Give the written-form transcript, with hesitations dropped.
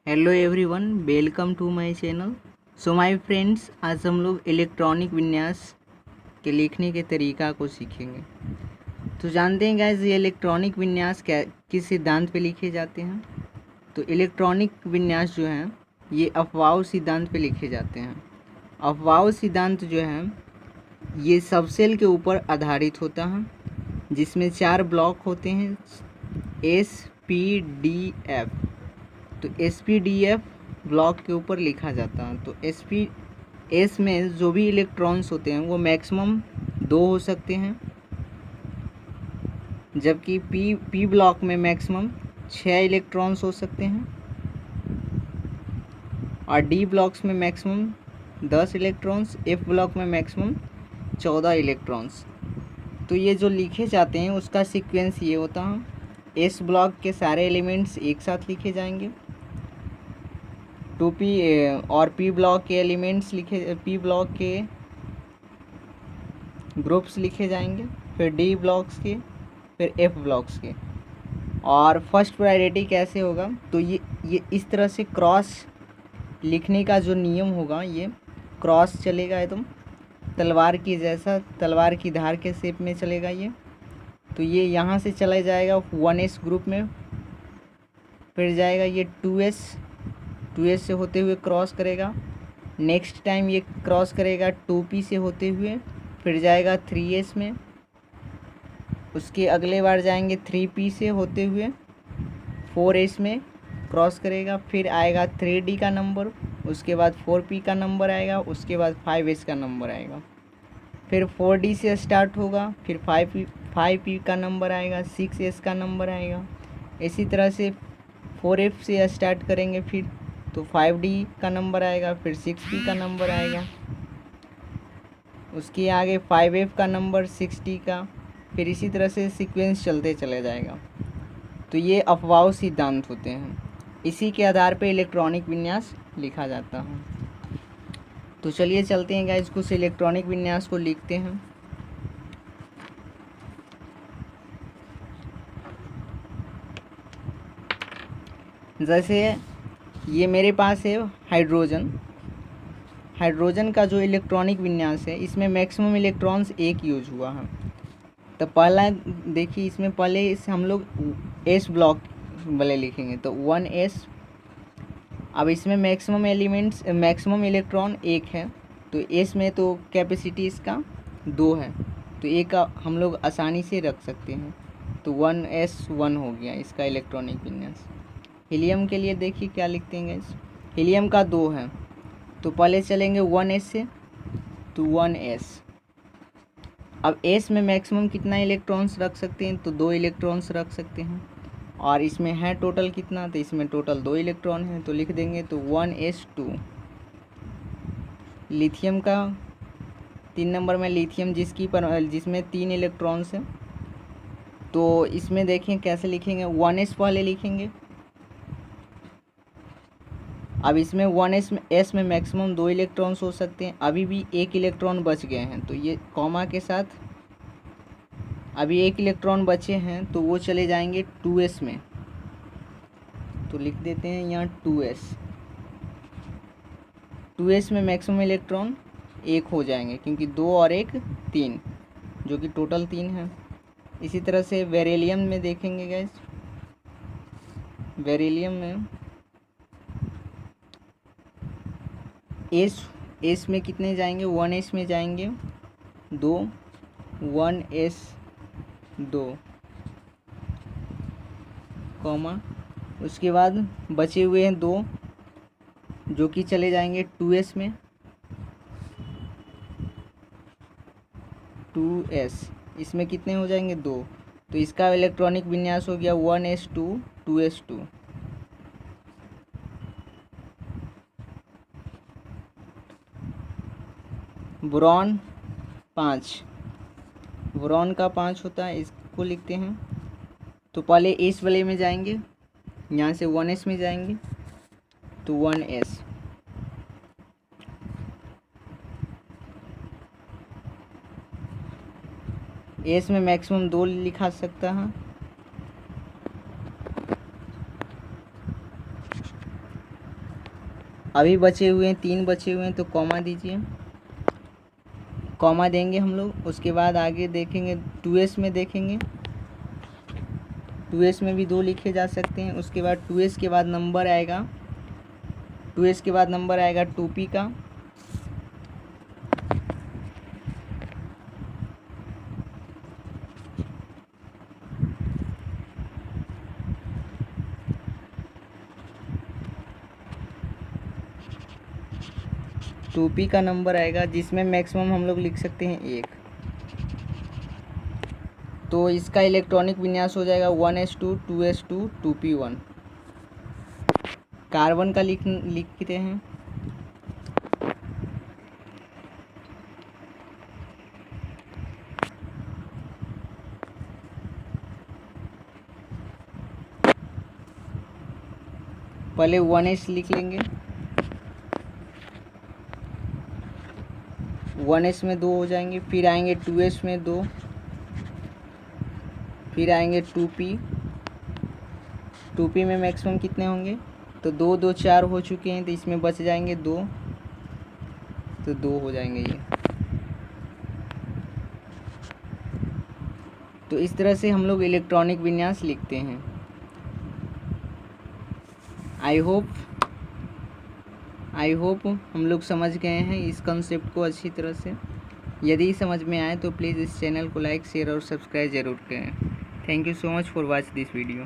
Hello everyone, welcome to my channel. So my friends, आज हम लोग इलेक्ट्रॉनिक विन्यास के लिखने के तरीका को सीखेंगे। तो जानते हैं गाइस, ये इलेक्ट्रॉनिक विन्यास किस सिद्धांत पे लिखे जाते हैं। तो इलेक्ट्रॉनिक विन्यास जो हैं ये अफवाव सिद्धांत पे लिखे जाते हैं। अफवाव सिद्धांत जो है ये सबसेल के ऊपर आधारित होता है, जिसमें 4 ब्लॉक होते हैं, SPDF। तो SPDF ब्लॉक के ऊपर लिखा जाता है। तो एस में जो भी इलेक्ट्रॉन्स होते हैं वो मैक्सिमम 2 हो सकते हैं, जबकि पी ब्लॉक में मैक्सिमम 6 इलेक्ट्रॉन्स हो सकते हैं और डी ब्लॉक्स में मैक्सिमम 10 इलेक्ट्रॉन्स, एफ ब्लॉक में मैक्सिमम 14 इलेक्ट्रॉन्स। तो ये जो लिखे जाते हैं उसका सीक्वेंस ये होता है, एस ब्लॉक के सारे एलिमेंट्स एक साथ लिखे जाएंगे, 2p और पी ब्लॉक के एलिमेंट्स पी ब्लॉक के ग्रुप्स लिखे जाएंगे, फिर डी ब्लॉक्स के, फिर एफ ब्लॉक्स के। और फर्स्ट प्रायोरिटी कैसे होगा, तो ये इस तरह से क्रॉस लिखने का जो नियम होगा, ये क्रॉस चलेगा एकदम तलवार की जैसा, तलवार की धार के शेप में चलेगा ये। तो ये यहाँ से चला जाएगा 1s ग्रुप में, फिर जाएगा ये 2s से होते हुए क्रॉस करेगा, नेक्स्ट टाइम ये क्रॉस करेगा 2p से होते हुए, फिर जाएगा 3s में, उसके अगले बार जाएंगे 3p से होते हुए 4s में क्रॉस करेगा, फिर आएगा 3d का नंबर, उसके बाद 4p का नंबर आएगा, उसके बाद 5s का नंबर आएगा, फिर 4d से स्टार्ट होगा, फिर 5p का नंबर आएगा, 6s का नंबर आएगा। इसी तरह से 4f से स्टार्ट करेंगे फिर तो 5d का नंबर आएगा, फिर 6p का नंबर आएगा, उसके आगे 5f का नंबर, 6d का, फिर इसी तरह से सीक्वेंस चलते चले जाएगा। तो ये अफवाव सिद्धांत होते हैं, इसी के आधार पर इलेक्ट्रॉनिक विन्यास लिखा जाता है। तो चलिए चलते हैं गाइस, कुछ इलेक्ट्रॉनिक विन्यास को लिखते हैं। जैसे ये मेरे पास है हाइड्रोजन का जो इलेक्ट्रॉनिक विन्यास है, इसमें मैक्सिमम इलेक्ट्रॉन्स एक यूज हुआ है। तो पहला देखिए, इसमें पहले हम लोग एस ब्लॉक वाले लिखेंगे, तो 1s। अब इसमें मैक्सिमम इलेक्ट्रॉन एक है, तो एस में तो कैपेसिटी इसका 2 है, तो एक हम लोग आसानी से रख सकते हैं, तो 1s1 हो गया इसका इलेक्ट्रॉनिक विन्यास। हीलियम के लिए देखिए क्या लिखते हैं गाइस, हीलियम का 2 है, तो पहले चलेंगे 1s से, तो 1s। अब s में मैक्सिमम कितना इलेक्ट्रॉन्स रख सकते हैं, तो 2 इलेक्ट्रॉन्स रख सकते हैं, और इसमें है टोटल कितना, तो इसमें टोटल 2 इलेक्ट्रॉन हैं, तो लिख देंगे तो 1s2। लिथियम का 3 नंबर में लिथियम जिसमें 3 इलेक्ट्रॉन्स हैं, तो इसमें देखें कैसे लिखेंगे, 1s पहले लिखेंगे। अब इसमें 1s में मैक्सिमम 2 इलेक्ट्रॉन्स हो सकते हैं, अभी भी 1 इलेक्ट्रॉन बच गए हैं, तो ये कॉमा के साथ अभी 1 इलेक्ट्रॉन बचे हैं, तो वो चले जाएंगे 2s में, तो लिख देते हैं यहाँ 2s में मैक्सिमम इलेक्ट्रॉन 1 हो जाएंगे, क्योंकि 2 और 1 3, जो कि टोटल 3 है। इसी तरह से बेरिलियम में देखेंगे गाइस, बेरिलियम में एस में कितने जाएंगे, 1s में जाएंगे 2, 1s2 कॉमा, उसके बाद बचे हुए हैं 2 जो कि चले जाएंगे 2s में, 2s इसमें कितने हो जाएंगे 2, तो इसका इलेक्ट्रॉनिक विन्यास हो गया 1s2 2s2। बोरॉन 5, बोरॉन का 5 होता है, इसको लिखते हैं। तो पहले एस वाले में जाएंगे, यहाँ से 1s में जाएंगे, तो 1s। एस में मैक्सिमम 2 लिखा सकता है, अभी बचे हुए हैं 3 बचे हुए हैं, तो कॉमा दीजिए, कॉमा देंगे हम लोग। उसके बाद आगे देखेंगे 2s में, देखेंगे 2s में भी 2 लिखे जा सकते हैं। उसके बाद 2s के बाद नंबर आएगा, 2s के बाद नंबर आएगा 2p का। टू पी का नंबर आएगा, जिसमें मैक्सिमम हम लोग लिख सकते हैं 1। तो इसका इलेक्ट्रॉनिक विन्यास हो जाएगा 1s2 2s2 2p1। कार्बन का लिखते हैं। पहले 1s लिख लेंगे, 1s में 2 हो जाएंगे। फिर आएंगे 2s में 2, फिर आएंगे 2p में मैक्सिमम कितने होंगे, तो 2 2 4 हो चुके हैं, तो इसमें बच जाएंगे 2, तो 2 हो जाएंगे ये। तो इस तरह से हम लोग इलेक्ट्रॉनिक विन्यास लिखते हैं। आई होप हम लोग समझ गए हैं इस कंसेप्ट को अच्छी तरह से। यदि समझ में आए तो प्लीज़ इस चैनल को लाइक शेयर और सब्सक्राइब ज़रूर करें। Thank you so much for watch this video.